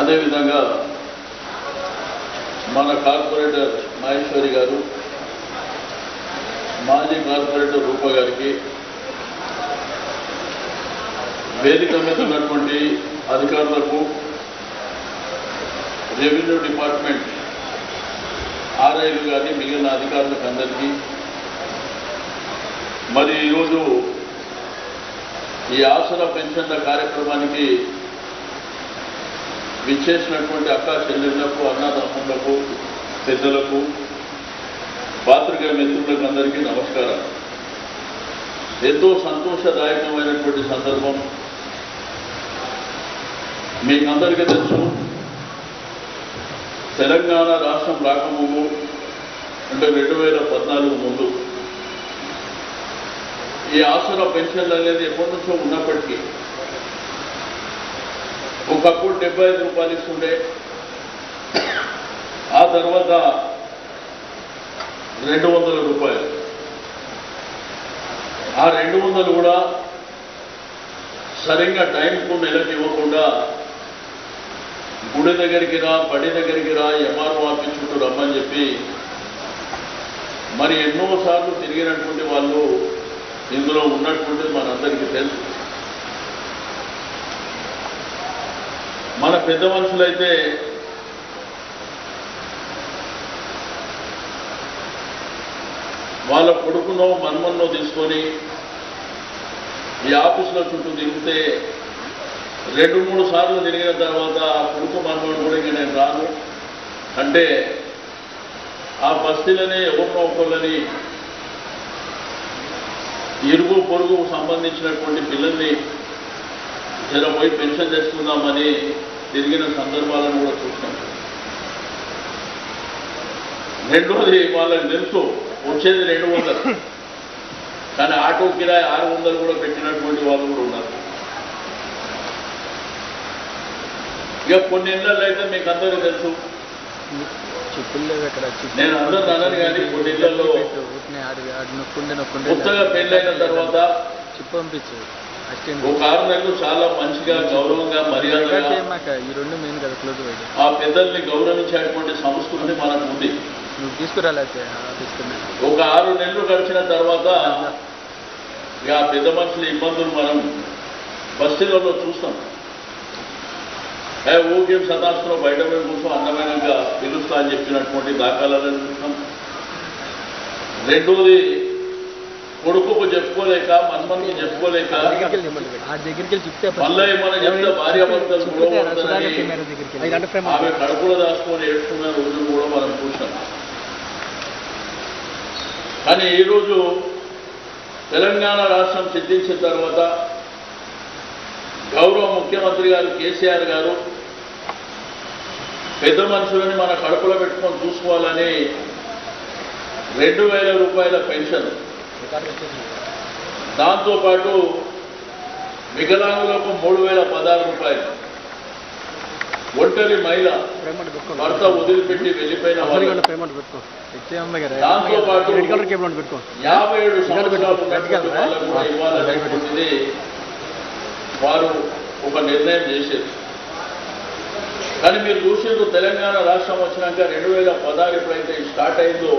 అదేవిధంగా మన కార్పొరేటర్ మహేశ్వరి గారు, మాజీ కార్పొరేటర్ రూప గారికి, వేదిక మీద ఉన్నటువంటి అధికారులకు, రెవెన్యూ డిపార్ట్మెంట్ ఆర్ఐలు కానీ మిగిలిన అధికారులకు అందరికీ, మరి ఈరోజు ఈ ఆసరా పెన్షన్ల కార్యక్రమానికి విచ్చేసినటువంటి అక్కా చెల్లెళ్లకు, అన్నదమ్ములకు, పెద్దలకు, పాత్రికేయ మిత్రులకు అందరికీ నమస్కారం. ఎంతో సంతోషదాయకమైనటువంటి సందర్భం. మీకు అందరికీ తెలుసు, తెలంగాణ రాష్ట్రం రాకముందు అంటే 2014 ముందు ఈ ఆసరా పెన్షన్లు అనేది ఎప్పటి నుంచో ఉన్నప్పటికీ ఒకప్పుడు 75 రూపాయలు ఇస్తుండే, ఆ తర్వాత 200 రూపాయలు. ఆ 200 కూడా సరిగ్గా టైంకు నెలకి ఇవ్వకుండా గుడి దగ్గరికి రా, బడి దగ్గరికి రా, ఎంఆర్ఓ ఆఫీస్ చుట్టూ రమ్మని చెప్పి మరి ఎన్నోసార్లు తిరిగినటువంటి వాళ్ళు ఇందులో ఉన్నటువంటి మనందరికీ తెలుసు. మన పెద్ద మనుషులైతే వాళ్ళ కొడుకునో మన్మన్నో తీసుకొని ఈ ఆఫీసులో చుట్టూ తిరిగితే 2-3 సార్లు తిరిగిన తర్వాత కొడుకు మన్మను కూడా ఇంకా నేను రాను అంటే ఆ బస్తీలనే ఎవరినో ఒకళ్ళని ఇరుగు పొరుగు సంబంధించినటువంటి పిల్లల్ని పోయి పెన్షన్ తెచ్చుకుందామని తిరిగిన సందర్భాలను కూడా చూస్తాం. రెండోది, వాళ్ళకి తెలుసు వచ్చేది 200, కానీ ఆటో కిరాయి 600 కూడా పెట్టినటువంటి వాళ్ళు కూడా ఉన్నారు. ఇక కొన్ని ఇళ్ళల్లో అయితే మీకు అందరికీ తెలుసు, నేను అందరూ అన్నాను కానీ కొన్ని ఇళ్లలో కొత్తగా పెళ్ళైన తర్వాత ఒక 6 నెలలు చాలా మంచిగా గౌరవంగా మర్యాదగా ఆ పెద్దల్ని గౌరవించేటువంటి సంస్కృతి మనకు ఉంది. ఒక 6 నెలలు గడిచిన తర్వాత ఇక ఆ పెద్ద మనుషుల ఇబ్బందులు మనం బస్తీలలో చూస్తాం. ఊకేం సదాస్త్రం బయట కోసం అందమైనగా పిలుస్తా అని చెప్పినటువంటి దాఖలాలను చూస్తాం. రెండోది, కొడుకుకు చెప్పుకోలేక, మన్మన్కి చెప్పుకోలేక మళ్ళీ ఏమైనా చెప్తే భార్యాభర్తలు ఆమె కడుపులో దాచుకొని ఏడ్చుకున్న రోజులు కూడా మనం చూసాం. కానీ ఈరోజు తెలంగాణ రాష్ట్రం సిద్ధించిన తర్వాత గౌరవ ముఖ్యమంత్రి గారు కేసీఆర్ గారు పెద్ద మనుషులని మన కడుపులో పెట్టుకొని చూసుకోవాలని 2000 రూపాయల పెన్షన్, దాంతోపాటు వికలాంగులకు 3016 రూపాయలు, ఒంటరి మహిళ భర్త వదిలిపెట్టి వెళ్ళిపోయిన దాంతోపాటు 57 సంవత్సరాలు ఇవ్వాలనేటువంటిది వారు ఒక నిర్ణయం చేశారు. కానీ మీరు చూసేందుకు తెలంగాణ రాష్ట్రం వచ్చినాక 2016 ఎప్పుడైతే స్టార్ట్ అయిందో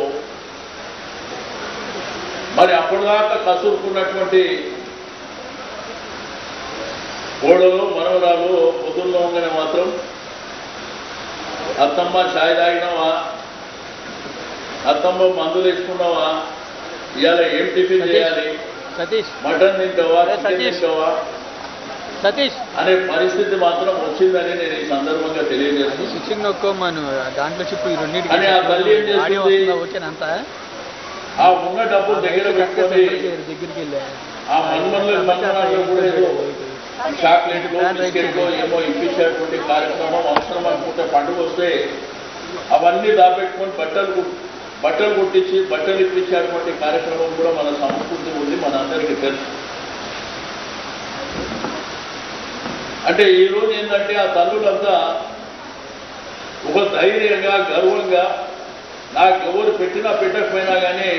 మరి అప్పటిదాకా కసురుకున్నటువంటి కోడలు మనవరాలు పొద్దుల్లో ఉండగానే మాత్రం అత్తమ్మ ఛాయ్ తాగినావా, అత్తమ్మ మందులు వేసుకున్నావా, ఇవాళ ఏం టిఫిన్ చేయాలి, మటన్ తింటావా, చికెన్ తింటావా అనే పరిస్థితి మాత్రం వచ్చిందని నేను ఈ సందర్భంగా తెలియజేస్తున్నాను. దాంట్లో చెప్పు కానీ ఆ తల్లి ఏం చేస్తుంది, ఆ ఉన్న డబ్బు దగ్గర పెట్టుకొని ఆ మన్మన్లో కూడా ఏదో చాక్లెట్లో బిస్కెట్లో ఏమో ఇప్పించేటువంటి కార్యక్రమం అవసరం అనుకుంటే పండుగ వస్తే అవన్నీ దాపెట్టుకొని బట్టలు కుట్టించి బట్టలు ఇప్పించేటువంటి కార్యక్రమం కూడా మన సంస్కృతి ఉంది, మన అందరికీ తెలుసు. అంటే ఈరోజు ఏంటంటే ఆ తల్లులంతా ఒక ధైర్యంగా, గర్వంగా నాకు ఎవరు పెట్టినా పెట్టకపోయినా కానీ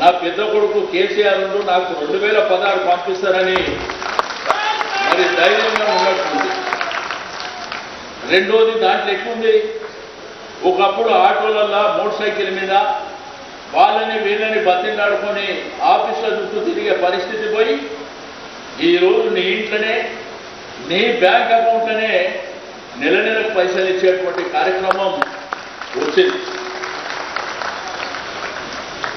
నా పెద్ద కొడుకు కేసీఆర్ ఉంటూ నాకు 2016 పంపిస్తారని మరి ధైర్యంగా ఉన్నట్టుంది. రెండోది దాంట్లో ఎక్కువ ఒకప్పుడు ఆటోలల్లో మోటార్ సైకిల్ మీద వాళ్ళని వీళ్ళని బతిలాడుకొని ఆఫీసుల చుట్టూ తిరిగే పరిస్థితి పోయి ఈరోజు నీ ఇంట్లోనే నీ బ్యాంక్ అకౌంట్లోనే నెల నెలకు పైసలు ఇచ్చేటువంటి కార్యక్రమం వచ్చింది.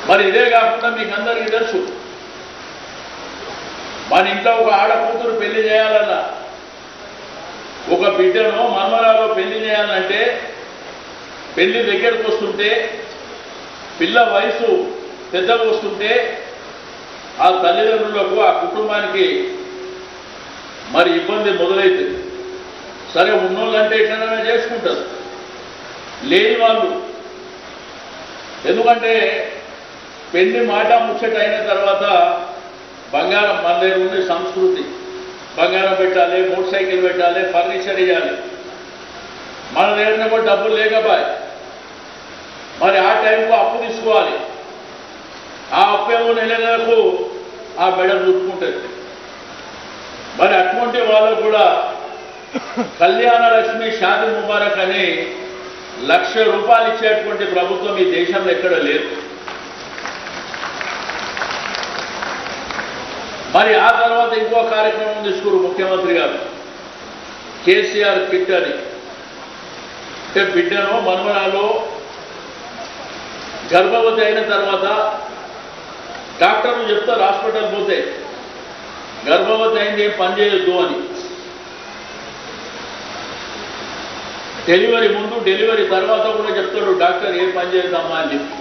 మరి ఇదే కాకుండా మీకు అందరికీ తెలుసు, మన ఇంట్లో ఒక ఆడ కూతురు పెళ్లి చేయాలన్నా, ఒక బిడ్డను మనమరాలో పెళ్లి చేయాలంటే పెళ్లి దగ్గరకు వస్తుంటే, పిల్ల వయసు పెద్దగా వస్తుంటే ఆ తల్లిదండ్రులకు ఆ కుటుంబానికి మరి ఇబ్బంది మొదలైతుంది. సరే ఉన్నోళ్ళంటే ఎట్లనైనా చేసుకుంటారు, లేని వాళ్ళు ఎందుకంటే పెళ్లి మాట ముచ్చట అయిన తర్వాత బంగారం మన దగ్గర ఉండే సంస్కృతి, బంగారం పెట్టాలి, మోటార్ సైకిల్ పెట్టాలి, ఫర్నిచర్ ఇవ్వాలి. మన దగ్గర కూడా డబ్బులు లేకపోయి మరి ఆ టైంకు అప్పు తీసుకోవాలి. ఆ అప్పేమో నెల నెలకు ఆ మెడ చూసుకుంటుంది. మరి అటువంటి వాళ్ళకు కూడా కళ్యాణ లక్ష్మి షాదీ ముబారక్ అని ₹1,00,000 ఇచ్చేటువంటి ప్రభుత్వం ఈ దేశంలో ఎక్కడ లేదు. మరి ఆ తర్వాత ఇంకో కార్యక్రమం తీసుకురు ముఖ్యమంత్రి గారు, కేసీఆర్ కిట్ అని. అంటే బిడ్డను మనమరాలో గర్భవతి అయిన తర్వాత డాక్టర్లు చెప్తారు హాస్పిటల్ పోతే గర్భవతి అయింది ఏం పని చేయొద్దు అని. డెలివరీ ముందు డెలివరీ తర్వాత కూడా చెప్తాడు డాక్టర్ ఏ పని చేయొద్దమ్మా అని చెప్పి.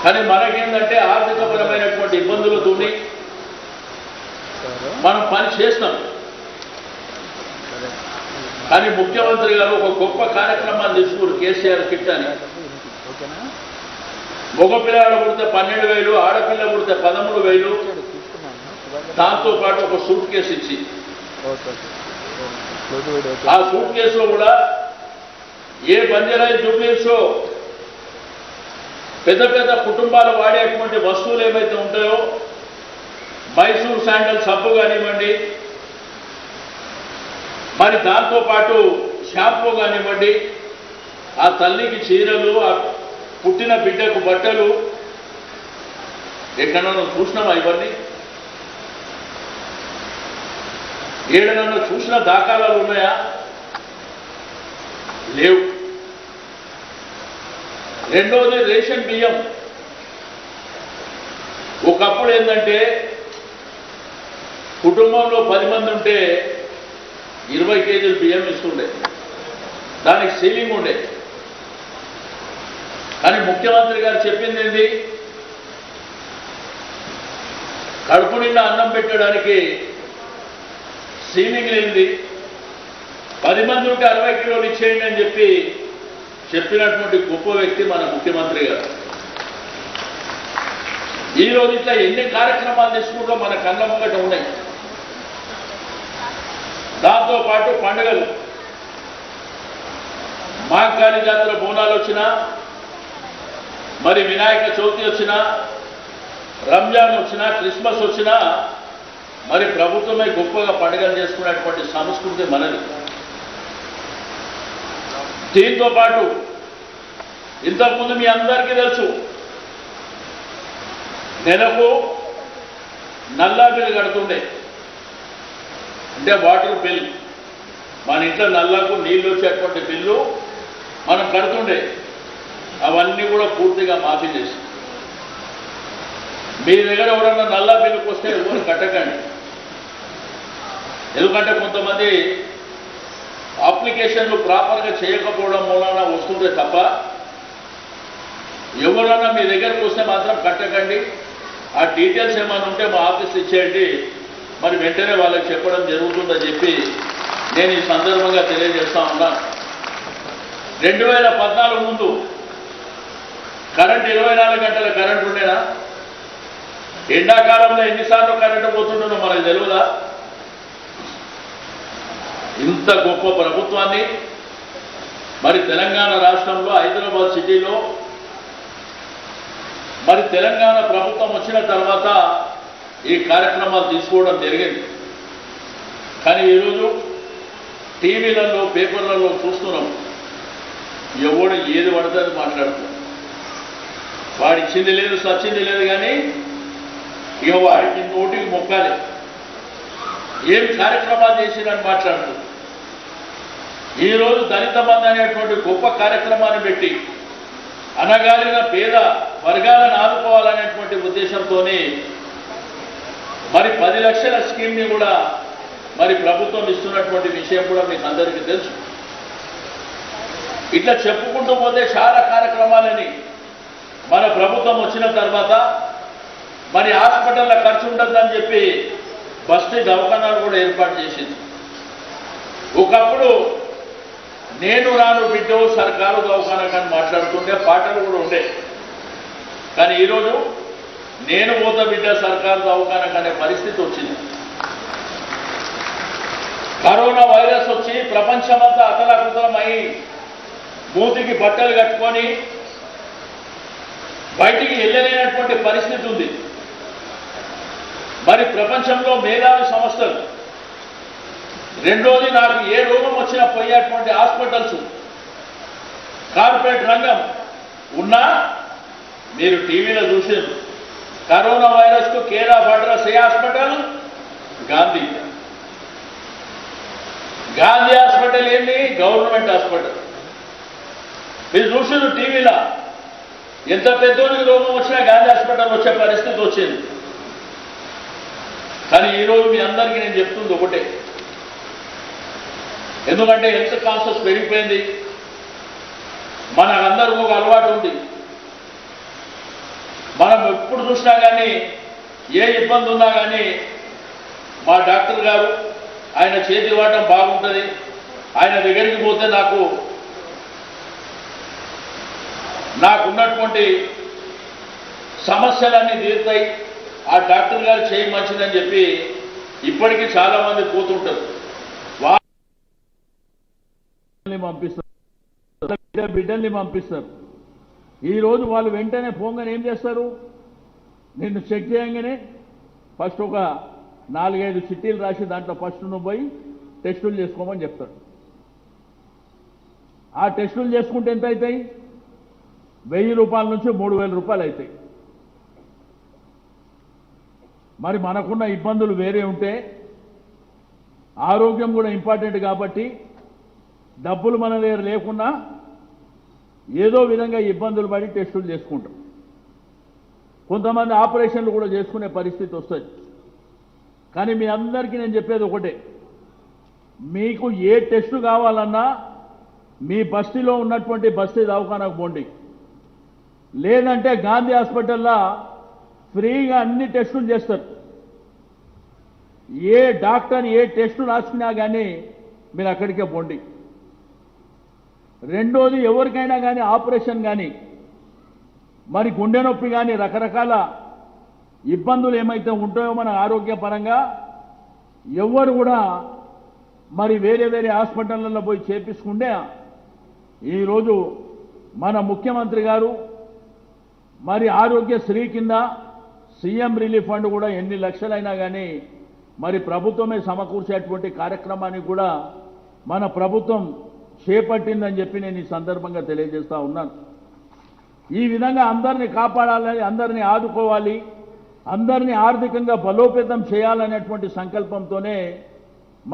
కానీ మనకేంటంటే ఆర్థికపరమైనటువంటి ఇబ్బందులతో మనం పని చేస్తాం. కానీ ముఖ్యమంత్రి గారు ఒక గొప్ప కార్యక్రమాన్ని తీసుకున్నారు, కేసీఆర్ కిట్ అని. మగ పిల్లలు పుడితే 12,000, ఆడపిల్ల పుడితే 13,000, దాంతో పాటు ఒక సూట్ కేసు ఇచ్చి ఆ సూట్ కేసులో కూడా ఏ బంజారాయి జూబ్లీస్ పెద్ద పెద్ద కుటుంబాలు వాడేటువంటి వస్తువులు ఏవైతే ఉంటాయో, మైసూర్ శాండల్ సబ్బు కానివ్వండి, మరి దాంతోపాటు షాంపూ కానివ్వండి, ఆ తల్లికి చీరలు, ఆ పుట్టిన బిడ్డకు బట్టలు, ఎక్కడన్నా చూసినామా ఇవన్నీ? ఏడనన్నా చూసిన దాఖలాలు ఉన్నాయా? లేవు. రెండోది రేషన్ బియ్యం. ఒకప్పుడు ఏంటంటే కుటుంబంలో 10 మంది ఉంటే 20 కేజీలు బియ్యం ఇస్తుండే, దానికి సీలింగ్ ఉండే. కానీ ముఖ్యమంత్రి గారు చెప్పింది ఏంటి? కడుపు నిండా అన్నం పెట్టడానికి సీలింగ్ లేనిది, 10 మంది ఉంటే 60 కిలోలు ఇచ్చేయండి అని చెప్పినటువంటి గొప్ప వ్యక్తి మన ముఖ్యమంత్రి గారు. ఈరోజు ఇట్లా ఎన్ని కార్యక్రమాలు తీసుకుంటూ మన కళ్ళ ముంగట ఉన్నాయి. దాంతోపాటు పండుగలు, మాఘకాళి జాతర బోనాలు వచ్చినా, మరి వినాయక చవితి వచ్చినా, రంజాన్ వచ్చినా, క్రిస్మస్ వచ్చినా మరి ప్రభుత్వమే గొప్పగా పండుగలు చేసుకునేటువంటి సంస్కృతి మనది. దీంతో పాటు ఇంతకుముందు మీ అందరికీ తెలుసు, నెలకు నల్లా బిల్లు కడుతుండే, అంటే వాటర్ బిల్. మన ఇంట్లో నల్లకు నీళ్ళు వచ్చేటువంటి బిల్లు మనం కడుతుండే. అవన్నీ కూడా పూర్తిగా మాఫీ చేసి, మీ దగ్గర ఎవరన్నా నల్లా బిల్లుకు వస్తే ఎవరు కట్టకండి. ఎందుకంటే కొంతమంది అప్లికేషన్లు ప్రాపర్గా చేయకపోవడం మూలన వస్తుంటే తప్ప, ఎవరన్నా మీ దగ్గరకు వస్తే మాత్రం కట్టకండి. ఆ డీటెయిల్స్ ఏమైనా ఉంటే మా ఆఫీస్ ఇచ్చేయండి, మరి వెంటనే వాళ్ళకి చెప్పడం జరుగుతుందని చెప్పి నేను ఈ సందర్భంగా తెలియజేస్తా ఉన్నాను. 2014 ముందు కరెంట్ 24 గంటల కరెంట్ ఉండేనా? ఎండాకాలంలో ఎన్నిసార్లు కరెంటు పోతుండో మనకు తెలియదా? ఇంత గొప్ప ప్రభుత్వాన్ని మరి తెలంగాణ రాష్ట్రంలో హైదరాబాద్ సిటీలో మరి తెలంగాణ ప్రభుత్వం వచ్చిన తర్వాత ఈ కార్యక్రమాలు తీసుకోవడం జరిగింది. కానీ ఈరోజు టీవీలలో పేపర్లలో చూస్తున్నాం. ఎవడు ఏది పడుతుంది మాట్లాడుతున్నాం. వాడు ఇచ్చింది లేదు సచ్చింది లేదు, కానీ ఇక వాడికి నోటికి మొక్కాలి. ఏం కార్యక్రమాలు చేసినని మాట్లాడుతుంది. ఈరోజు దళిత బంధు అనేటువంటి గొప్ప కార్యక్రమాన్ని పెట్టి అనగారిన పేద వర్గాలను ఆదుకోవాలనేటువంటి ఉద్దేశంతోనే మరి 10 లక్షల స్కీమ్ని కూడా మరి ప్రభుత్వం ఇస్తున్నటువంటి విషయం కూడా మీకు అందరికీ తెలుసు. ఇట్లా చెప్పుకుంటూ పోతే చాలా కార్యక్రమాలని మన ప్రభుత్వం వచ్చిన తర్వాత మరి హాస్పిటల్లో ఖర్చు ఉండదని చెప్పి బస్తీ దవాఖానాలు కూడా ఏర్పాటు చేసింది. ఒకప్పుడు నేను రాను బిడ్డో సర్కారు దవాఖానా కానీ మాట్లాడుతుంటే పాటలు కూడా ఉండే. కానీ ఈరోజు నేను పోత బిడ్డ సర్కారు దవాఖానా అనే పరిస్థితి వచ్చింది. కరోనా వైరస్ వచ్చి ప్రపంచమంతా అతలాకుతలమై మూతికి బట్టలు కట్టుకొని బయటికి వెళ్ళలేనటువంటి పరిస్థితి ఉంది. మరి ప్రపంచంలో మేధావి సంస్థలు, రెండోది నాకు ఏ రోగం వచ్చినా పోయేటువంటి హాస్పిటల్స్, కార్పొరేట్ రంగం ఉన్నా మీరు టీవీలో చూసారు. కరోనా వైరస్కు కేర్ ఆఫ్ అడ్రస్ ఏ హాస్పిటల్? గాంధీ. గాంధీ హాస్పిటల్ ఏంటి? Government hospital. మీరు చూసారు టీవీలో. ఎంత పెద్దోనికి రోగం వచ్చినా గాంధీ హాస్పిటల్ వచ్చే పరిస్థితి వచ్చింది. కానీ ఈరోజు మీ అందరికీ నేను చెప్తుంది ఒకటే, ఎందుకంటే హెల్త్ కాన్షియస్ పెరిగిపోయింది. మనకందరికీ ఒక అలవాటు ఉంది. మనం ఎప్పుడు చూసినా కానీ ఏ ఇబ్బంది ఉన్నా కానీ మా డాక్టర్ గారు ఆయన చేతి వాడటం బాగుంటుంది, ఆయన దగ్గరికి పోతే నాకున్నటువంటి సమస్యలన్నీ తీరుతాయి, ఆ డాక్టర్ గారు చేయి మంచిదని చెప్పి ఇప్పటికీ చాలా మంది పోతుంటారు. బిడ్డల్ని పంపిస్తారు. ఈరోజు వాళ్ళు వెంటనే పోగానే ఏం చేస్తారు? నిన్ను చెక్ చేయగానే ఫస్ట్ ఒక 4-5 చిట్టీలు రాసి దాంట్లో ఫస్ట్ నువ్వు పోయి టెస్టులు చేసుకోమని చెప్తారు. ఆ టెస్టులు చేసుకుంటే ఎంత అవుతాయి? 1000 రూపాయల నుంచి 3000 రూపాయలు అవుతాయి. మరి మనకున్న ఇబ్బందులు వేరే ఉంటే ఆరోగ్యం కూడా ఇంపార్టెంట్ కాబట్టి డబ్బులు మన దగ్గర లేకున్నా ఏదో విధంగా ఇబ్బందులు పడి టెస్టులు చేసుకుంటాం. కొంతమంది ఆపరేషన్లు కూడా చేసుకునే పరిస్థితి వస్తుంది. కానీ మీ అందరికీ నేను చెప్పేది ఒకటే, మీకు ఏ టెస్టు కావాలన్నా మీ బస్తీలో ఉన్నటువంటి బస్తీ దవాఖానాకు పోండి, లేదంటే గాంధీ హాస్పిటల్లో ఫ్రీగా అన్ని టెస్టులు చేస్తారు. ఏ డాక్టర్ ఏ టెస్టు రాసుకున్నా కానీ మీరు అక్కడికే పోండి. రెండోది, ఎవరికైనా కానీ ఆపరేషన్ కానీ మరి గుండె నొప్పి కానీ రకరకాల ఇబ్బందులు ఏమైతే ఉంటాయో మన ఆరోగ్యపరంగా ఎవరు కూడా మరి వేరే వేరే హాస్పిటళ్లలో పోయి చేపించుకుంటే ఈరోజు మన ముఖ్యమంత్రి గారు మరి ఆరోగ్యశ్రీ కింద సీఎం రిలీఫ్ ఫండ్ కూడా ఎన్ని లక్షలైనా కానీ మరి ప్రభుత్వమే సమకూర్చేటువంటి కార్యక్రమాన్ని కూడా మన ప్రభుత్వం చేపట్టిందని చెప్పి నేను ఈ సందర్భంగా తెలియజేస్తా ఉన్నాను. ఈ విధంగా అందరినీ కాపాడాలని, అందరినీ ఆదుకోవాలి, అందరినీ ఆర్థికంగా బలోపేతం చేయాలనేటువంటి సంకల్పంతోనే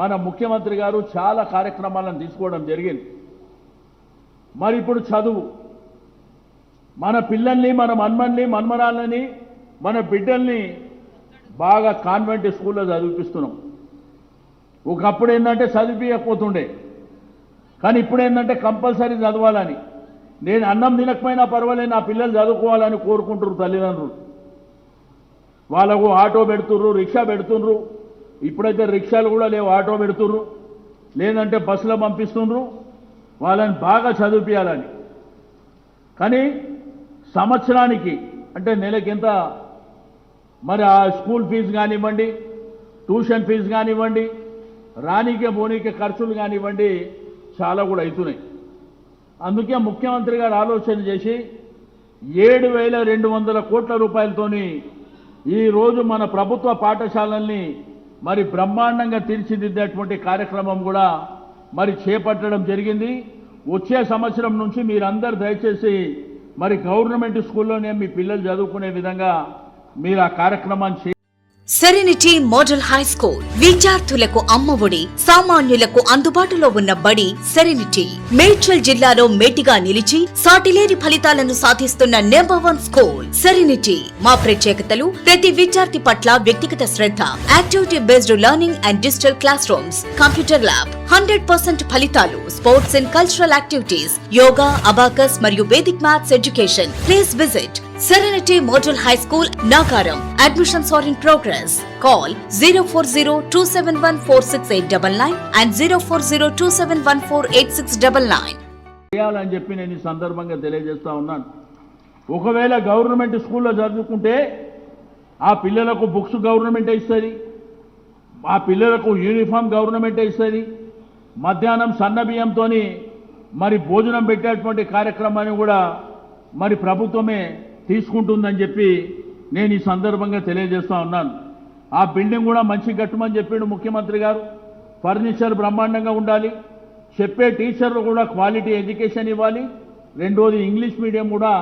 మన ముఖ్యమంత్రి గారు చాలా కార్యక్రమాలను తీసుకోవడం జరిగింది. మరి ఇప్పుడు చదువు, మన పిల్లల్ని, మన మన్మరాళ్ళని, మన బిడ్డల్ని బాగా కాన్వెంట్ స్కూల్లో చదివిపిస్తున్నాం. ఒకప్పుడు ఏంటంటే చదివించకపోతుండే, కానీ ఇప్పుడు ఏంటంటే కంపల్సరీ చదవాలని. నేను అన్నం తినకపోయినా పర్వాలేదు, నా పిల్లలు చదువుకోవాలని కోరుకుంటున్నారు తల్లిదండ్రులు. వాళ్ళకు ఆటో పెడుతుర్రు, రిక్షా పెడుతుండ్రు. ఇప్పుడైతే రిక్షాలు కూడా లేవు, ఆటో పెడుతుర్రు, లేదంటే బస్సులో పంపిస్తుండ్రు వాళ్ళని బాగా చదివించాలని. కానీ సంవత్సరానికి అంటే నెలకి ఎంత మరి ఆ స్కూల్ ఫీజు కానివ్వండి, ట్యూషన్ ఫీజు కానివ్వండి, రానికే పోనీకే ఖర్చులు కానివ్వండి చాలా కూడా అవుతున్నాయి. అందుకే ముఖ్యమంత్రి గారు ఆలోచన చేసి 7,200 కోట్ల రూపాయలతోని ఈరోజు మన ప్రభుత్వ పాఠశాలల్ని మరి బ్రహ్మాండంగా తీర్చిదిద్దేటువంటి కార్యక్రమం కూడా మరి చేపట్టడం జరిగింది. వచ్చే సంవత్సరం నుంచి మీరందరూ దయచేసి మరి గవర్నమెంట్ స్కూల్లోనే మీ పిల్లలు చదువుకునే విధంగా మీరు ఆ కార్యక్రమాన్ని సెరెనిటీ మోడల్ హై స్కూల్ విద్యార్థులకు అమ్మఒడి, సామాన్యులకు అందుబాటులో ఉన్న బడి సెరెనిటీ. మేడ్చల్ జిల్లాలో మేటిగా నిలిచి సాటిలేని ఫలితాలను సాధిస్తున్న నంబర్ 1 స్కూల్ సెరెనిటీ. మా ప్రత్యేకతలు ప్రతి విద్యార్థి పట్ల వ్యక్తిగత శ్రద్ధ, activity based learning and digital classrooms, computer lab, 100% ఫలితాలు, sports and cultural activities, yoga, abacus మరియు Vedic maths education. Please visit Serenity Model High School, Nagaram. Admissions are in progress. Call 04027146899 and 04027148699. చేయాలని చెప్పి నేను ఈ సందర్భంగా తెలియజేస్తా ఉన్నాను. ఒకవేళ గవర్నమెంట్ స్కూల్లో చదువుకుంటే ఆ పిల్లలకు బుక్స్ గవర్నమెంట్ ఇస్తుంది, ఆ పిల్లలకు యూనిఫామ్ గవర్నమెంట్ ఇస్తుంది, మధ్యాహ్నం సన్న బియ్యంతోని మరి భోజనం పెట్టేటువంటి కార్యక్రమాన్ని కూడా మరి ప్రభుత్వమే తీసుకుంటుందని చెప్పి నేను ఈ సందర్భంగా తెలియజేస్తా ఉన్నాను. ఆ బిల్డింగ్ కూడా మంచి కట్టమని చెప్పిండు ముఖ్యమంత్రి గారు. ఫర్నిచర్ బ్రహ్మాండంగా ఉండాలి, చెప్పే టీచర్లు కూడా క్వాలిటీ ఎడ్యుకేషన్ ఇవ్వాలి. రెండోది ఇంగ్లీష్ మీడియం కూడా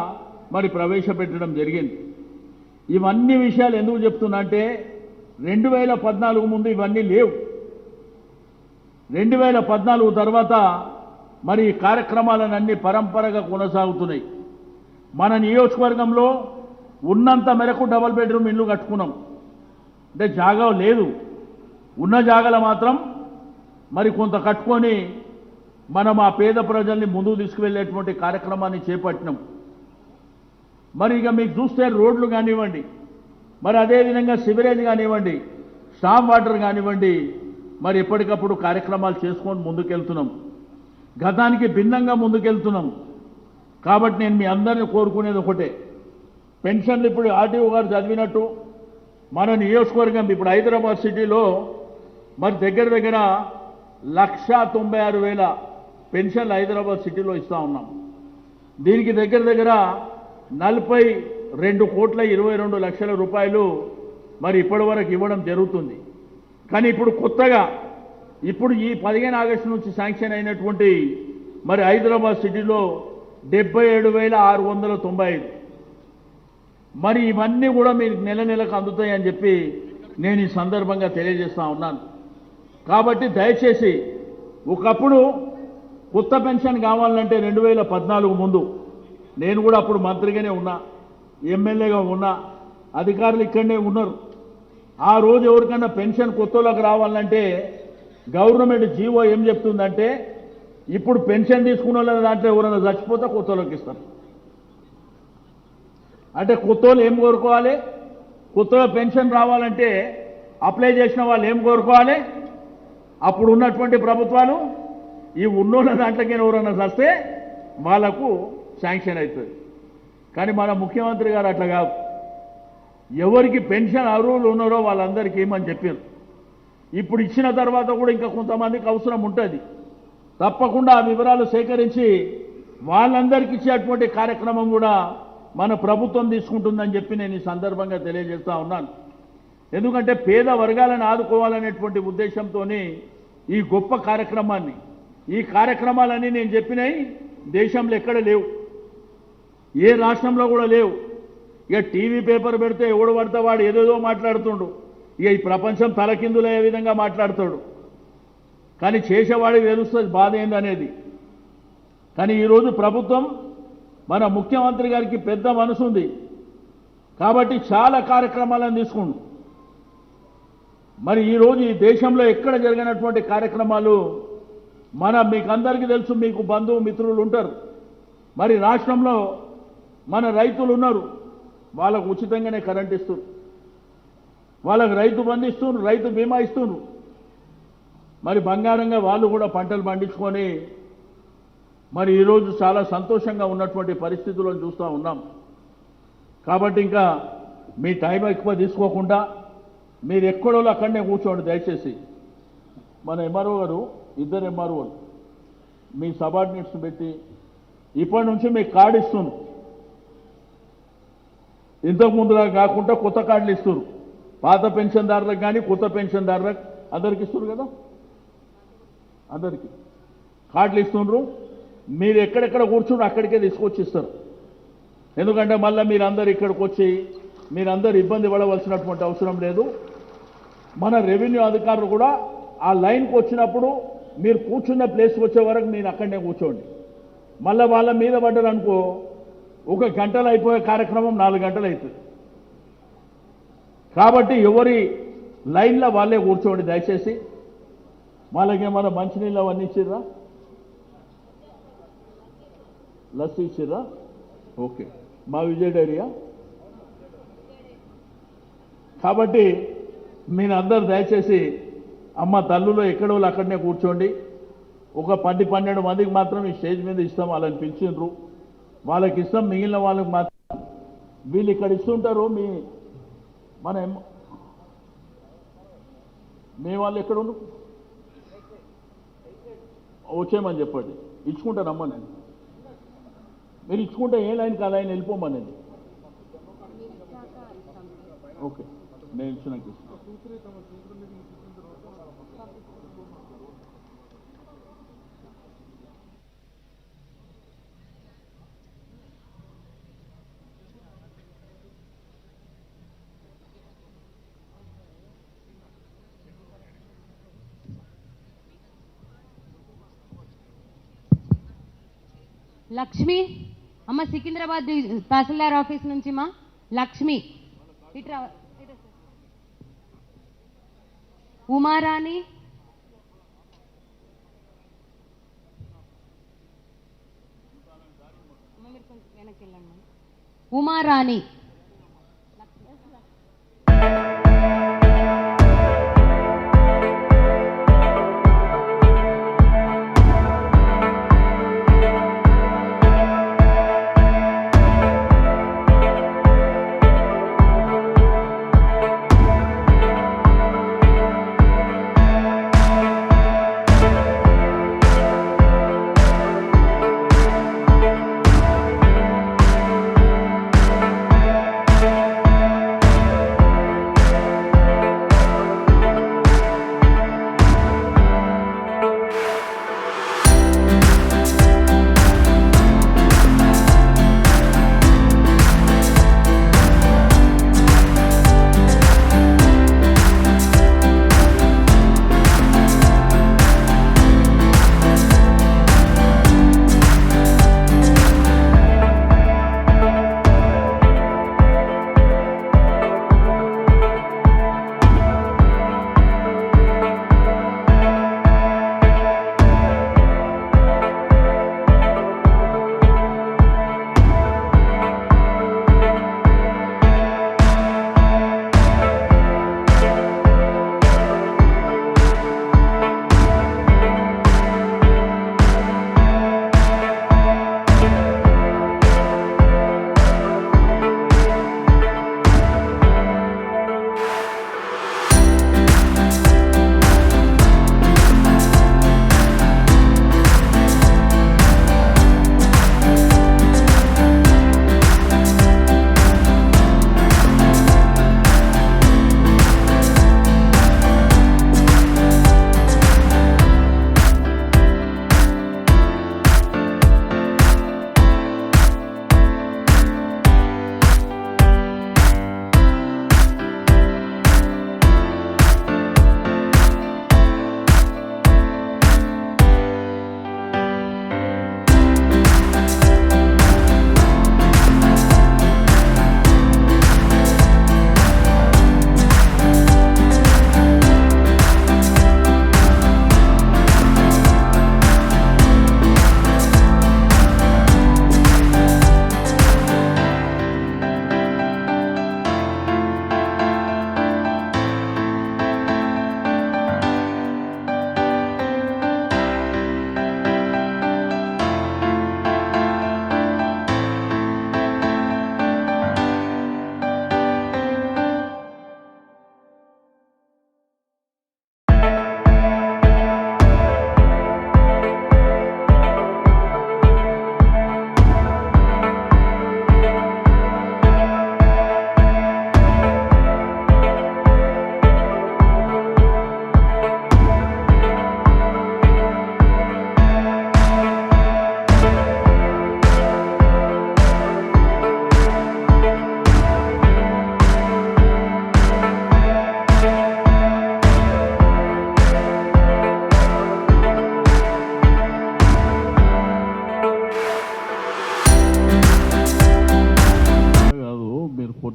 మరి ప్రవేశపెట్టడం జరిగింది. ఇవన్నీ విషయాలు ఎందుకు చెప్తున్నా అంటే 2014 ముందు ఇవన్నీ లేవు. 2014 తర్వాత మరి ఈ కార్యక్రమాలన్నీ పరంపరగా కొనసాగుతున్నాయి. మన నియోజకవర్గంలో ఉన్నంత మేరకు డబుల్ బెడ్రూమ్ ఇల్లు కట్టుకున్నాం. అంటే జాగా లేదు, ఉన్న జాగాలో మాత్రం మరి కొంత కట్టుకొని మనం ఆ పేద ప్రజల్ని ముందుకు తీసుకువెళ్ళేటువంటి కార్యక్రమాన్ని చేపట్టినాం. మరి ఇక మీకు చూస్తే రోడ్లు కానివ్వండి, మరి అదేవిధంగా సివరేజ్ కానివ్వండి, స్టామ్ వాటర్ కానివ్వండి, మరి ఎప్పటికప్పుడు కార్యక్రమాలు చేసుకొని ముందుకెళ్తున్నాం. గతానికి భిన్నంగా ముందుకెళ్తున్నాం. కాబట్టి నేను మీ అందరినీ కోరుకునేది ఒకటే, పెన్షన్లు ఇప్పుడు ఆర్టీఓ గారు చదివినట్టు మన నియోజకవర్గం ఇప్పుడు హైదరాబాద్ సిటీలో మరి దగ్గర 1,96,000 పెన్షన్లు హైదరాబాద్ సిటీలో ఇస్తూ ఉన్నాం. దీనికి దగ్గర 42,22,00,000 రూపాయలు మరి ఇప్పటి వరకు ఇవ్వడం జరుగుతుంది. కానీ ఇప్పుడు కొత్తగా ఇప్పుడు ఈ 15 ఆగస్టు నుంచి శాంక్షన్ అయినటువంటి మరి హైదరాబాద్ సిటీలో 77,695. మరి ఇవన్నీ కూడా మీకు నెల నెలకు అందుతాయని చెప్పి నేను ఈ సందర్భంగా తెలియజేస్తా ఉన్నాను. కాబట్టి దయచేసి ఒకప్పుడు కొత్త పెన్షన్ కావాలంటే 2014 ముందు నేను కూడా అప్పుడు మంత్రిగానే ఉన్నా, ఎమ్మెల్యేగా ఉన్నా, అధికారులు ఇక్కడనే ఉన్నారు. ఆ రోజు ఎవరికన్నా పెన్షన్ కొత్తలోకి రావాలంటే గవర్నమెంట్ జీవో ఏం చెప్తుందంటే ఇప్పుడు పెన్షన్ తీసుకున్న వాళ్ళ దాంట్లో ఎవరైనా చచ్చిపోతే కొత్తలోకి ఇస్తారు. అంటే కొత్తోళ్ళు ఏం కోరుకోవాలి? కొత్తగా పెన్షన్ రావాలంటే అప్లై చేసిన వాళ్ళు ఏం కోరుకోవాలి? అప్పుడు ఉన్నటువంటి ప్రభుత్వాలు ఈ ఉన్నోళ్ళ దాంట్లోకి ఎవరైనా చస్తే వాళ్ళకు శాంక్షన్ అవుతుంది. కానీ మన ముఖ్యమంత్రి గారు అట్లా కాదు, ఎవరికి పెన్షన్ అర్హులు ఉన్నారో వాళ్ళందరికీ ఏమని చెప్పారు. ఇప్పుడు ఇచ్చిన తర్వాత కూడా ఇంకా కొంతమందికి అవసరం ఉంటుంది. తప్పకుండా ఆ వివరాలు సేకరించి వాళ్ళందరికీ ఇచ్చేటువంటి కార్యక్రమం కూడా మన ప్రభుత్వం తీసుకుంటుందని చెప్పి నేను ఈ సందర్భంగా తెలియజేస్తా ఉన్నాను. ఎందుకంటే పేద వర్గాలను ఆదుకోవాలనేటువంటి ఉద్దేశంతో ఈ గొప్ప కార్యక్రమాన్ని, ఈ కార్యక్రమాలన్నీ నేను చెప్పినవి దేశంలో ఎక్కడ లేవు, ఏ రాష్ట్రంలో కూడా లేవు. ఇక టీవీ పేపర్ పెడితే ఎవడు పడితే వాడు ఏదేదో మాట్లాడుతుండు. ఇక ఈ ప్రపంచం తలకిందులయ్యే విధంగా మాట్లాడతాడు. కానీ చేసేవాడికి తెలుస్తుంది బాధ ఏందనేది. కానీ ఈరోజు ప్రభుత్వం, మన ముఖ్యమంత్రి గారికి పెద్ద మనసు ఉంది కాబట్టి చాలా కార్యక్రమాలను తీసుకుండు. మరి ఈరోజు ఈ దేశంలో ఎక్కడ జరిగినటువంటి కార్యక్రమాలు మీకు అందరికీ తెలుసు, మీకు బంధువు మిత్రులు ఉంటారు. మరి రాష్ట్రంలో మన రైతులు ఉన్నారు, వాళ్ళకు ఉచితంగానే కరెంట్ ఇస్తున్నారు, వాళ్ళకు రైతు బంధు ఇస్తున్నారు, రైతు బీమా ఇస్తున్నారు. మరి బంగారంగా వాళ్ళు కూడా పంటలు పండించుకొని మరి ఈరోజు చాలా సంతోషంగా ఉన్నటువంటి పరిస్థితులను చూస్తూ ఉన్నాం. కాబట్టి ఇంకా మీ టైం ఎక్కువ తీసుకోకుండా మీరు ఎక్కడో అక్కడనే కూర్చోండి దయచేసి. మన ఎంఆర్ఓ గారు, ఇద్దరు ఎంఆర్ఓలు మీ సబార్డినేట్స్ పెట్టి ఇప్పటి నుంచి మీకు కార్డు ఇస్తున్నారు. ఇంతకుముందులా కాకుండా కొత్త కార్డులు ఇస్తున్నారు. పాత పెన్షన్దారులకు కానీ కొత్త పెన్షన్దారులకు అందరికి ఇస్తున్నారు కదా, అందరికీ. కార్డులు ఇస్తుండ్రు, మీరు ఎక్కడెక్కడ కూర్చుండ్రు అక్కడికే తీసుకొచ్చి ఇస్తారు. ఎందుకంటే మళ్ళీ మీరందరూ ఇక్కడికి వచ్చి మీరందరూ ఇబ్బంది పడవలసినటువంటి అవసరం లేదు. మన రెవెన్యూ అధికారులు కూడా ఆ లైన్కి వచ్చినప్పుడు మీరు కూర్చున్న ప్లేస్కి వచ్చే వరకు మీరు అక్కడనే కూర్చోండి. మళ్ళీ వాళ్ళ మీద పడ్డారు అనుకో, 1 గంటలు అయిపోయే కార్యక్రమం 4 గంటలు అవుతుంది. కాబట్టి ఎవరి లైన్లో వాళ్ళే కూర్చోండి దయచేసి. వాళ్ళకేమన్నా మంచినీళ్ళు అవన్నీ ఇచ్చిర్రా, లస్సీ ఇచ్చిర్రా? ఓకే, మా విజయ్ డైరియా. కాబట్టి మీరందరూ దయచేసి అమ్మ తల్లులో ఎక్కడో అక్కడనే కూర్చోండి. ఒక 10-12 మందికి మాత్రం ఈ స్టేజ్ మీద ఇస్తాం, వాళ్ళని పిలిచిండ్రు, వాళ్ళకి ఇస్తాం. మిగిలిన వాళ్ళకి మాత్రం వీళ్ళు ఇక్కడ ఇస్తుంటారు. మీ వాళ్ళు ఎక్కడ ఉన్నారు వచ్చేయమని చెప్పండి, ఇచ్చుకుంటానమ్మా. నేను మీరు ఇచ్చుకుంటే ఏ లైన్కి ఆ లైన్ వెళ్ళిపోమనండి. ఓకే, నేను ఇచ్చినాక ఇస్తాను. లక్ష్మి అమ్మ సికింద్రాబాద్ తహసీల్దార్ ఆఫీస్ నుంచి మా లక్ష్మి. ఇట్రా ఉమారాణి, వెనక్కి వెళ్ళండి. ఉమారాణి,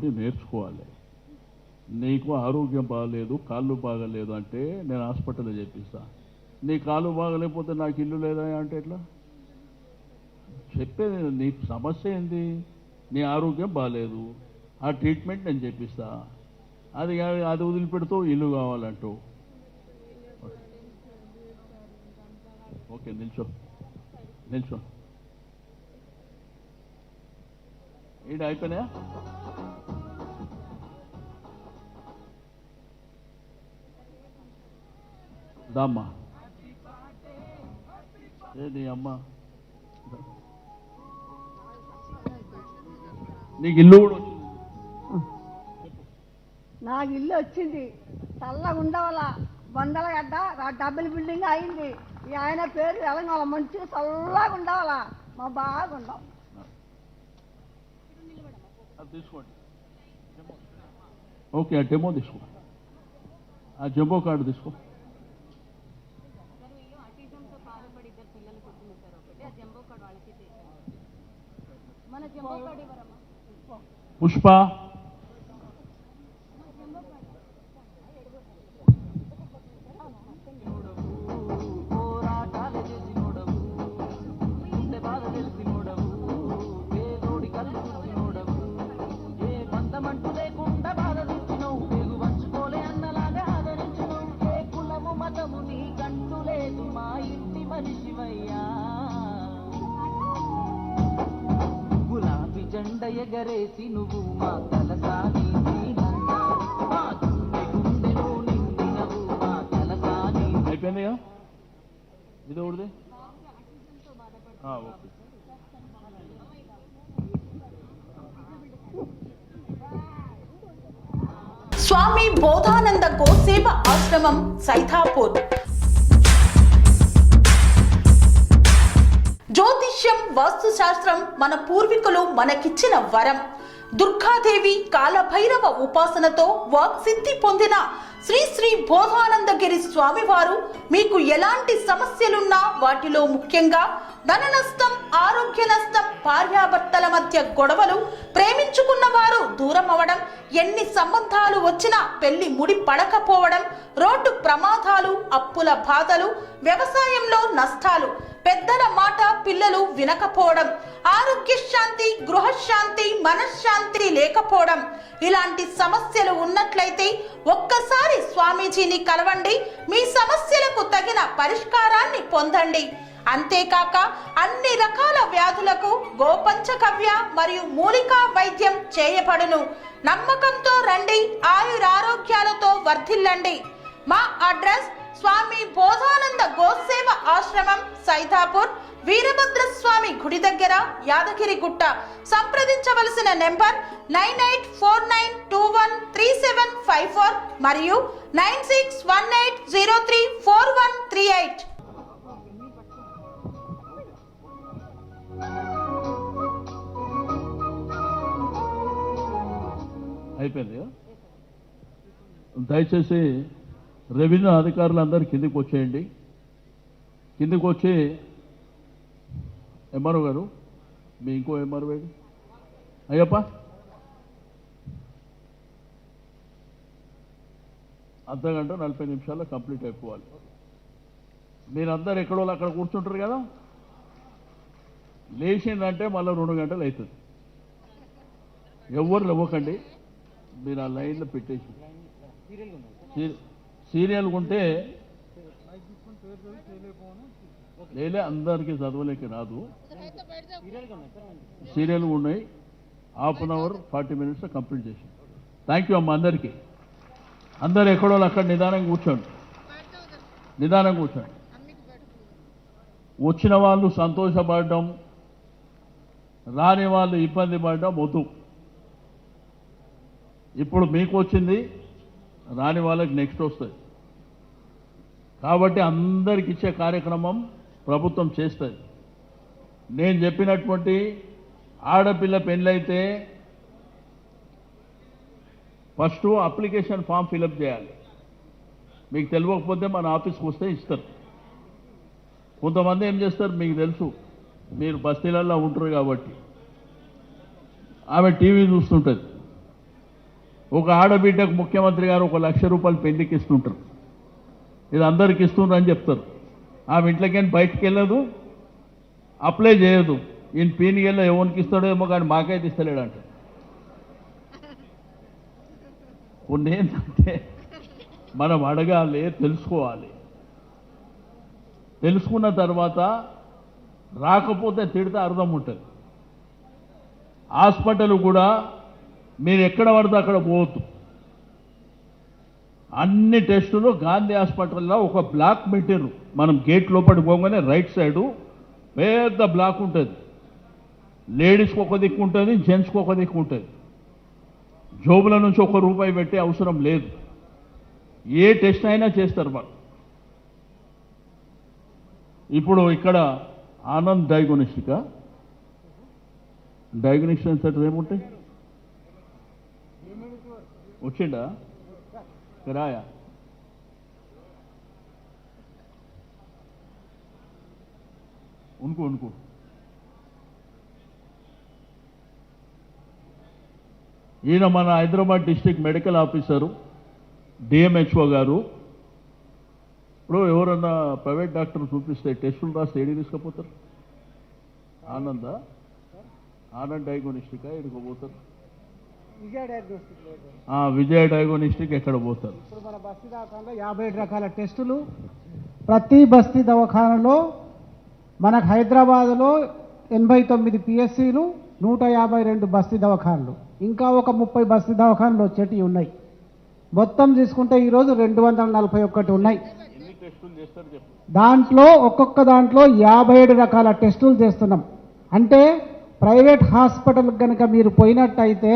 బుద్ధి నేర్చుకోవాలి. నీకు ఆరోగ్యం బాగలేదు, కాళ్ళు బాగలేదు అంటే నేను హాస్పిటల్లో చేపిస్తా. నీ కాళ్ళు బాగలేకపోతే నాకు ఇల్లు లేదా అంటే ఎట్లా చెప్పేది? నీ సమస్య ఏంది? నీ ఆరోగ్యం బాగలేదు, ఆ ట్రీట్మెంట్ నేను చేపిస్తా. అది అది వదిలిపెడుతూ ఇల్లు కావాలంటూ. ఓకే, నిల్చో నిల్చో. ఏంటి అయిపోయినాయా? దామ్మా ఏది అమ్మ, నీకు ఇల్లు కూడా వచ్చింది? నాకు ఇల్లు వచ్చింది, చల్లగా ఉండవాల, బండల గడ్డ డబుల్ బిల్డింగ్ అయింది. ఈ ఆయన పేరు తెలంగాణ, మంచి చల్లగా ఉండవాలా, మా బాగుండవు. తీసుకోండి. ఓకే, ఆ డెమో తీసుకో, ఆ జంబో కార్డు తీసుకో. పుష్ప, గులాబీ జెండ ఎగరేసి నువ్వు మా తలసాని, అయిపోయిందిగా. ఇది ఒకటిది. ఓకే. స్వామి బోధానంద గోసేవ ఆశ్రమం, సైథాపూర్. జ్యోతిష్యం, వాస్తుశాస్త్రం మన పూర్వీకులు మనకిచ్చిన వరం. దుర్గాదేవి, కాలభైరవ ఉపాసనతో వాక్సిద్ధి పొందిన శ్రీ శ్రీ బోధానందగిరి స్వామివారు మీకు ఎలాంటి సమస్యలున్నా, వాటిలో ముఖ్యంగా ధన నష్టం, ఆరోగ్య నష్టం, భార్యాభర్తల మధ్య గొడవలు, ప్రేమించుకున్న వారు దూరం అవడం, ఎన్ని సంబంధాలు వచ్చినా పెళ్లి ముడి పడకపోవడం, రోడ్డు ప్రమాదాలు, అప్పుల బాధలు, వ్యవసాయంలో నష్టాలు, పెద్దల మాట పిల్లలు వినకపోవడం, ఆరోగ్య శాంతి, గృహశాంతి, మనశ్శాంతి లేకపోవడం, ఇలాంటి సమస్యలు ఉన్నట్లయితే ఒక్కసారి స్వామీజీని కలవండి. మీ సమస్యలకు తగిన పరిష్కారాన్ని పొందండి. అంతేకాక అన్ని రకాల వ్యాధులకు గోపంచకవ్య మరియు మూలికా వైద్యం చేయబడును. నమ్మకంతో రండి, ఆయురారోగ్యాలతో వర్ధిల్లండి. మా అడ్రస్ స్వామి బోధానంద గోసేవ ఆశ్రమం, సైథాపూర్, వీరభద్రస్వామి గుడి దగ్గర, యాదగిరిగుట్ట. సంప్రదించవలసిన నెంబర్ 9849213754 మరియు 9618034138. అయిపోయింది. దయచేసి రెవెన్యూ అధికారులందరూ కిందికి వచ్చేయండి. కిందికి వచ్చి ఎంఆర్ఓ గారు, మీ ఇంకో ఎంఆర్ఓ గారు అయ్యప్ప, అర్ధగంట 40 నిమిషాల్లో కంప్లీట్ అయిపోవాలి. మీరందరూ ఎక్కడో అక్కడ కూర్చుంటారు కదా, లేచిందంటే మళ్ళీ 2 గంటలు అవుతుంది. ఎవరు ఇవ్వకండి, మీరు ఆ లైన్లో పెట్టేసి. సీరియల్గా ఉంటే లేలే, అందరికీ చదవలేక రాదు. సీరియల్గా ఉన్నాయి, ½ అన్ అవర్ 40 మినిట్స్లో కంప్లీట్ చేసి. థ్యాంక్ యూ అమ్మ అందరికీ. అందరు ఎక్కడో అక్కడ నిదానంగా కూర్చోండి, నిదానంగా కూర్చోండి. వచ్చిన వాళ్ళు సంతోషపడడం, రాని వాళ్ళు ఇబ్బంది పడడం వద్దు. ఇప్పుడు మీకు వచ్చింది, రాని వాళ్ళకి నెక్స్ట్ వస్తుంది. కాబట్టి అందరికి ఇచ్చే కార్యక్రమం ప్రభుత్వం చేస్తుంది. నేను చెప్పినటువంటి ఆడపిల్ల పెళ్ళైతే ఫస్ట్ అప్లికేషన్ ఫామ్ ఫిలప్ చేయాలి. మీకు తెలియకపోతే మన ఆఫీస్కి వస్తే ఇస్తారు. కొంతమంది ఏం చేస్తారు మీకు తెలుసు, మీరు బస్తీలలో ఉంటారు కాబట్టి. ఆమె టీవీ చూస్తుంటుంది, ఒక ఆడబిడ్డకు ముఖ్యమంత్రి గారు 1 లక్ష రూపాయలు పెళ్లికి ఇస్తుంటారు. ఇది అందరికి ఇస్తున్నారు అని చెప్తారు. ఆమె ఇంట్లోకి బయటికి వెళ్ళదు, అప్లై చేయదు. ఈయన పీనికి వెళ్ళి ఎవరికి ఇస్తాడో ఏమో కానీ మాకైతే ఇస్తలేడంట. కొన్ని ఏంటంటే మనం అడగాలి, తెలుసుకోవాలి. తెలుసుకున్న తర్వాత రాకపోతే తిడితే అర్థం ఉంటుంది. హాస్పిటల్ కూడా మీరు ఎక్కడ పడితే అక్కడ పోవద్దు. అన్ని టెస్టులు గాంధీ హాస్పిటల్లో ఒక బ్లాక్ పెట్టారు. మనం గేట్ లోపలికి పోగానే రైట్ సైడు పెద్ద బ్లాక్ ఉంటుంది. లేడీస్కి ఒక దిక్కు ఉంటుంది, జెంట్స్కి ఒక దిక్కు ఉంటుంది. జోబుల నుంచి ₹1 పెట్టే అవసరం లేదు. ఏ టెస్ట్ అయినా చేస్తారు వాళ్ళు. ఇప్పుడు ఇక్కడ ఆనంద్ డయాగ్నోస్టిక్ సెంటర్ ఏముంటాయి? వచ్చిండా కిరాయా? ఉనుకో ఈయన మన Hyderabad district medical officer DMHO గారు. ఇప్పుడు ఎవరన్నా ప్రైవేట్ డాక్టర్ చూపిస్తే టెస్టులు రాస్తే ఏడి తీసుకుపోతారు? ఆనంద్ డయాగ్నోస్టిక్ ఎడుకోపోతారు? విజయ డయాగ్నోస్టిక్ ఎక్కడ పోతారు? ఇప్పుడు మన బస్తీ దవాఖానలో 57 రకాల టెస్టులు. ప్రతి బస్తీ దవాఖానలో మనకు హైదరాబాద్లో 89 పిఎస్సీలు, 152 బస్తీ దవాఖానలు, ఇంకా ఒక 30 బస్తీ దవాఖానలు వచ్చేటివి ఉన్నాయి. మొత్తం తీసుకుంటే ఈరోజు 241 ఉన్నాయి. దాంట్లో ఒక్కొక్క దాంట్లో 57 రకాల టెస్టులు చేస్తున్నాం. అంటే ప్రైవేట్ హాస్పిటల్ కనుక మీరు పోయినట్టయితే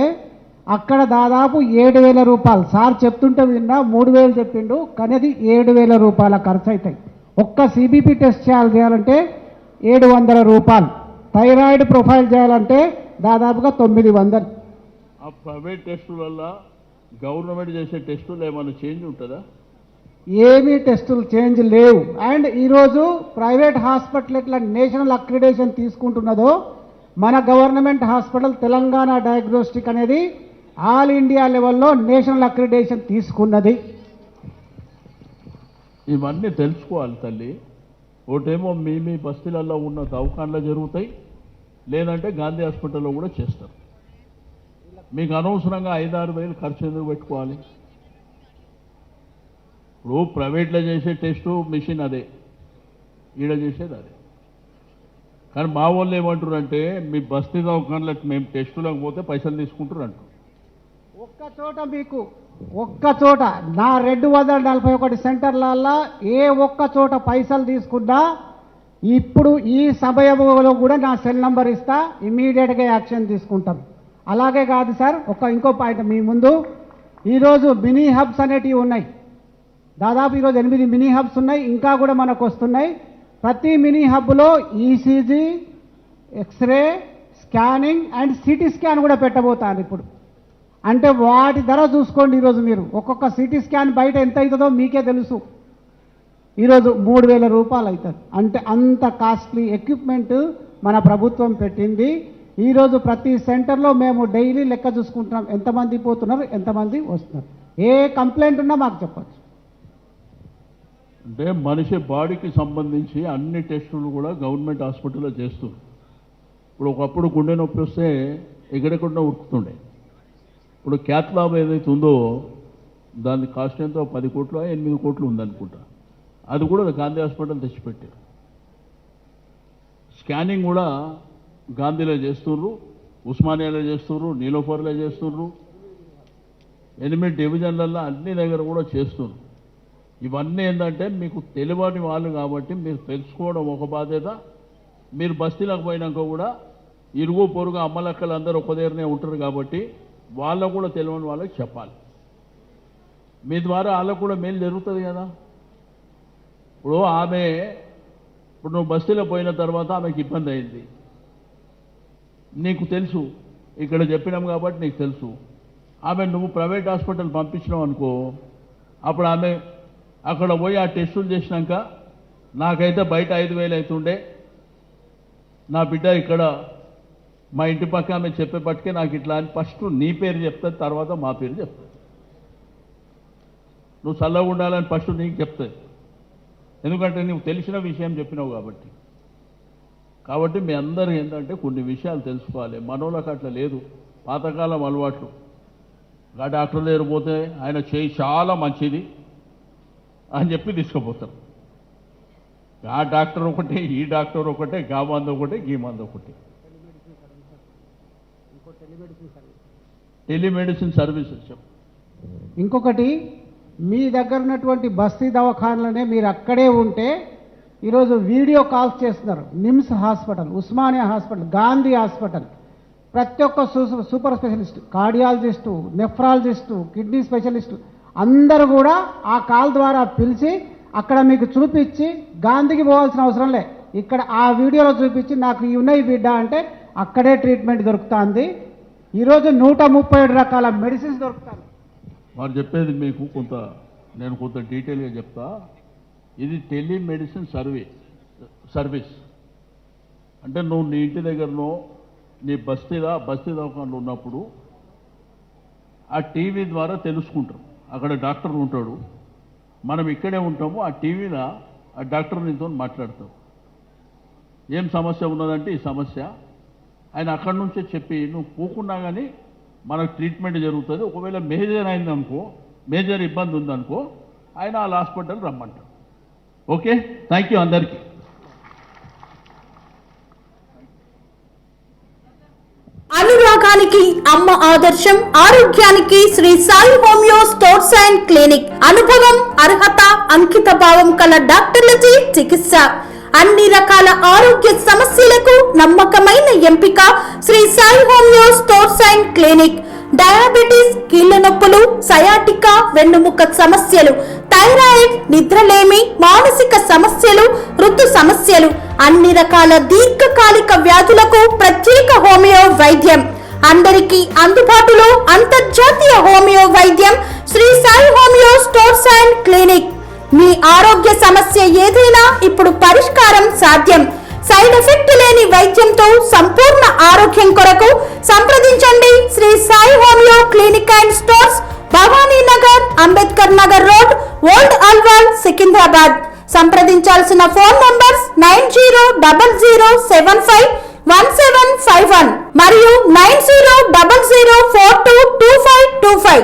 అక్కడ దాదాపు 7,000 రూపాయలు, సార్ చెప్తుంటే విన్నా 3,000 చెప్పిండు, కానీ అది 7,000 రూపాయల ఖర్చు అవుతాయి. ఒక్క సిబిపి టెస్ట్ చేయాలంటే 700 రూపాయలు, థైరాయిడ్ ప్రొఫైల్ చేయాలంటే దాదాపుగా 900. ఆ ప్రైవేట్ టెస్టుల వల్ల గవర్నమెంట్ చేసే టెస్టులు ఏమైనా చేంజ్ ఉంటుందా? ఏమీ టెస్టులు చేంజ్ లేవు. అండ్ ఈరోజు ప్రైవేట్ హాస్పిటల్ ఎట్లా నేషనల్ అక్రిడేషన్ తీసుకుంటున్నదో మన గవర్నమెంట్ హాస్పిటల్ తెలంగాణ డయాగ్నోస్టిక్ అనేది ఆల్ ఇండియా లెవెల్లో నేషనల్ అక్రిడేషన్ తీసుకున్నది. ఇవన్నీ తెలుసుకోవాలి తల్లి. ఒకటేమో మీ బస్తీలలో ఉన్న దవాఖానలో జరుగుతాయి, లేదంటే గాంధీ హాస్పిటల్లో కూడా చేస్తారు. మీకు అనవసరంగా 5-6 వేలు ఖర్చు ఎందుకు పెట్టుకోవాలి? ఇప్పుడు ప్రైవేట్లో చేసే టెస్టు మిషన్ అదే, ఈడ చేసేది అదే. కానీ మా వాళ్ళు ఏమంటారు అంటే మీ బస్తీ దవాఖానలకు మేము టెస్టులకు పోతే పైసలు తీసుకుంటారు అంటారు. ఒక్క చోట నా 241 సెంటర్లలో ఏ ఒక్క చోట పైసలు తీసుకున్నా ఇప్పుడు ఈ సమయంలో కూడా నా సెల్ నంబర్ ఇస్తా, ఇమీడియట్గా యాక్షన్ తీసుకుంటాం. అలాగే కాదు సార్, ఇంకో పాయింట్ మీ ముందు. ఈరోజు మినీ హబ్స్ అనేటివి ఉన్నాయి. దాదాపు ఈరోజు 8 మినీ హబ్స్ ఉన్నాయి, ఇంకా కూడా మనకు వస్తున్నాయి. ప్రతి మినీ హబ్లో ECG, x ray, scanning and CT scan కూడా పెట్టబోతాను ఇప్పుడు. అంటే వాటి ధర చూసుకోండి. ఈరోజు మీరు ఒక్కొక్క సిటీ స్కాన్ బయట ఎంత అవుతుందో మీకే తెలుసు. ఈరోజు 3,000 రూపాయలు అవుతుంది. అంటే అంత కాస్ట్లీ ఎక్విప్మెంట్ మన ప్రభుత్వం పెట్టింది. ఈరోజు ప్రతి సెంటర్లో మేము డైలీ లెక్క చూసుకుంటున్నాం, ఎంతమంది పోతున్నారు, ఎంతమంది వస్తున్నారు. ఏ కంప్లైంట్ ఉన్నా మాకు చెప్పచ్చు. అంటే మనిషి బాడీకి సంబంధించి అన్ని టెస్టులు కూడా గవర్నమెంట్ హాస్పిటల్లో చేస్తుంది. ఇప్పుడు ఒకప్పుడు గుండె నొప్పి వస్తే ఎక్కడెక్కడ ఉరుకుతుండే. ఇప్పుడు క్యాత్ ల్యాబ్ ఏదైతే ఉందో దాని కాస్ట్ ఎంతో 10 కోట్లు 8 కోట్లు ఉందనుకుంటా. అది కూడా గాంధీ హాస్పిటల్ తెచ్చిపెట్టారు. స్కానింగ్ కూడా గాంధీలో చేస్తుర్రు, ఉస్మానియాలో చేస్తుర్రు, నీలోఫర్లో చేస్తుర్రు, 8 డివిజన్లలో అన్ని దగ్గర కూడా చేస్తున్నారు. ఇవన్నీ ఏంటంటే మీకు తెలియని వాళ్ళు కాబట్టి మీరు తెలుసుకోవడం ఒక బాధ్యత. మీరు బస్తీలకు పోయినాక కూడా ఇరుగు పొరుగు అమ్మలక్కలు అందరూ ఒక దగ్గరనే ఉంటారు కాబట్టి వాళ్ళకు కూడా తెలియని వాళ్ళకి చెప్పాలి. మీ ద్వారా వాళ్ళకు కూడా మేలు జరుగుతుంది కదా. ఇప్పుడు నువ్వు బస్తీలో పోయిన తర్వాత ఆమెకి ఇబ్బంది అయింది, నీకు తెలుసు, ఇక్కడ చెప్పినాం కాబట్టి నీకు తెలుసు. నువ్వు ప్రైవేట్ హాస్పిటల్ పంపించినావు అనుకో, అప్పుడు ఆమె అక్కడ పోయి ఆ టెస్టులు చేసినాక నాకైతే బయట 5,000 అవుతుండే, నా బిడ్డ ఇక్కడ మా ఇంటి పక్క ఆమె చెప్పేపట్టుకే నాకు ఇట్లా అని ఫస్ట్ నీ పేరు చెప్తుంది, తర్వాత మా పేరు చెప్తుంది. నువ్వు చల్లగా ఉండాలని ఫస్ట్ నీకు చెప్తుంది, ఎందుకంటే నువ్వు తెలిసిన విషయం చెప్పినావు కాబట్టి. కాబట్టి మీ అందరూ ఏంటంటే కొన్ని విషయాలు తెలుసుకోవాలి. మనోళ్ళకి అట్లా లేదు, పాతకాలం అలవాట్లు. ఆ డాక్టర్ దగ్గర పోతే ఆయన చేయి చాలా మంచిది అని చెప్పి తీసుకుపోతారు. ఆ డాక్టర్ ఒకటే, ఈ డాక్టర్ ఒకటే, గా మంది ఒకటే, గీ మంది ఒకటే. టెలిమెడిసిన్ సర్వీసెస్ చెప్పు. ఇంకొకటి, మీ దగ్గర ఉన్నటువంటి బస్తీ దవాఖానలోనే మీరు అక్కడే ఉంటే ఈరోజు వీడియో కాల్స్ చేస్తున్నారు. NIMS hospital, Osmania hospital, Gandhi hospital, ప్రతి ఒక్క super specialist, cardiologist, nephrologist, kidney specialist అందరూ కూడా ఆ కాల్ ద్వారా పిలిచి అక్కడ మీకు చూపించి గాంధీకి పోవాల్సిన అవసరం లే, ఇక్కడ ఆ వీడియోలో చూపించి నాకు ఇవి ఉన్నాయి బిడ్డ అంటే అక్కడే ట్రీట్మెంట్ దొరుకుతుంది. ఈరోజు 137 రకాల మెడిసిన్స్ దొరుకుతాయి. వారు చెప్పేది మీకు నేను కొంత డీటెయిల్గా చెప్తా. ఇది టెలిమెడిసిన్ సర్వీస్ అంటే నువ్వు నీ ఇంటి దగ్గరనో నీ బస్తీ దవాఖానలో ఉన్నప్పుడు ఆ టీవీ ద్వారా తెలుసుకుంటారు. అక్కడ డాక్టర్ ఉంటాడు, మనం ఇక్కడే ఉంటాము. ఆ టీవీలో ఆ డాక్టర్ నీతో మాట్లాడతాం. ఏం సమస్య ఉన్నదంటే ఈ సమస్య, ఆయన అక్కడి నుంచే చెప్పి నువ్వు పోకున్నా కానీ మనకు ట్రీట్మెంట్ జరుగుతుంది. ఒకవేళ మేజర్ అయిందనుకో, మేజర్ ఇబ్బంది ఉందనుకో, ఆయన ఆ హాస్పిటల్ రమ్మంటారు. ఓకే, థ్యాంక్ యూ అందరికీ. అనురాగానికి అమ్మ ఆదర్శం, ఆరోగ్యానికి Sri Sai homeo stores and clinic. అనుభవం, అర్హత, అంకిత భావం కల డాక్టర్లచే చికిత్స. అన్ని రకాల ఆరోగ్య సమస్యలకు నమ్మకమైన ఎంపిక Sri Sai homeo stores and clinic. Diabetes, కీళ్ల నొప్పులు, సయాటికా, వెన్నుముక సమస్యలు, థైరాయిడ్, నిద్రలేమి, మానసిక సమస్యలు, ఋతు సమస్యలు, అన్ని రకాల దీర్ఘకాలిక వ్యాధులకు ప్రత్యేక హోమియో వైద్యం. అందరికీ అందుబాటులో అంతర్జాతీయ హోమియో వైద్యం Shri Sai homeo stores and clinic. మీ ఆరోగ్య సమస్య ఏదైనా ఇప్పుడు పరిష్కారం సాధ్యం. సైడ్ ఎఫెక్ట్ లేని వైద్యంతో సంపూర్ణ ఆరోగ్యం కొరకు సంప్రదించండి Shri Sai homeo clinic and stores, Bhavani Nagar, Ambedkar Nagar road, old Alwal, Secunderabad. సంప్రదించాల్సిన ఫోన్ నంబర్స్ 9000751751 మరియు 9000422525.